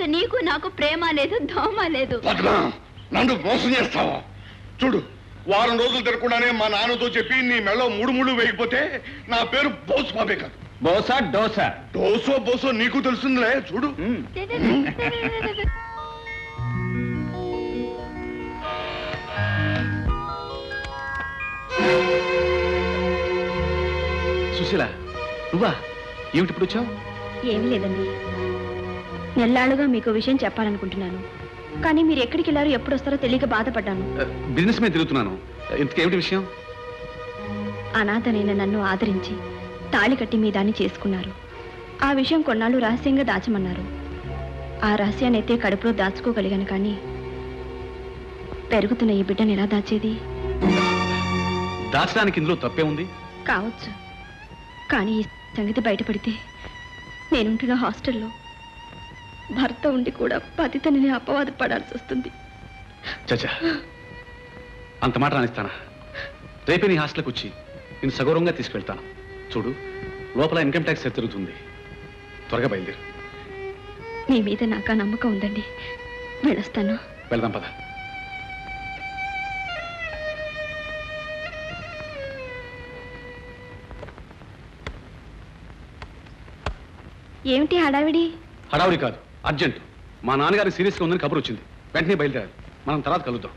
ఇక నీకు నాకు ప్రేమ లేదు, దోమ లేదు. నన్ను మోసం చేస్తావా? చూడు, వారం రోజులు తిరగకుండానే మా నాన్నతో చెప్పి నీ మెళ్ళో 3 ముళ్ళు వేయకపోతే నా పేరు బోసు బాబే కాదు. బోసా డోసా? డోసో బోసో నీకు తెలుస్తుందిలే. చూడు. సుశీల, నువ్వా? ఏమిటి ఇప్పుడు వచ్చావు? ఏమి లేదండి, నెల్లాళ్ళుగా మీకు విషయం చెప్పాలనుకుంటున్నాను. కానీ మీరు ఎక్కడికి వెళ్ళారో ఎప్పుడు వస్తారో తెలియక బాధపడ్డాను. బిజినెస్ మీద తిరుగుతున్నాను. ఇంతకేమిటి విషయం? అనాథనైన నన్ను ఆదరించి తాళి కట్టి మీ దాన్ని చేసుకున్నారు. ఆ విషయం కొన్నాళ్ళు రహస్యంగా దాచమన్నారు. ఆ రహస్యాన్ని అయితే కడుపులో దాచుకోగలిగాను, కానీ పెరుగుతున్న ఈ బిడ్డను ఎలా దాచేది? దాచడానికి ఇందులో తప్పే ఉంది? కావచ్చు, కానీ ఈ సంగతి బయటపడితే నేనుంటున్న హాస్టల్లో భర్త ఉండి కూడా పతితని అపవాద పడాల్సి వస్తుంది. చచ్చా, అంత మాట రానిస్తానా? రేపే నీ హాస్టల్కి వచ్చి నేను సగౌరవంగా తీసుకెళ్తాను. చూడు, లోపల ఇన్కమ్ ట్యాక్స్ తిరుగుతుంది. త్వరగా బయలుదేరు. మీ మీద నాకు నమ్మకం ఉందండి, వెళ్ళొస్తాను. వెళ్దాం పద. ఏమిటి హడావిడి? హడావుడి కాదు, అర్జెంట్. మా నాన్నగారికి సీరియస్గా ఉందని కబురు వచ్చింది. వెంటనే బయలుదేరాలి. మనం తర్వాత కలుద్దాం.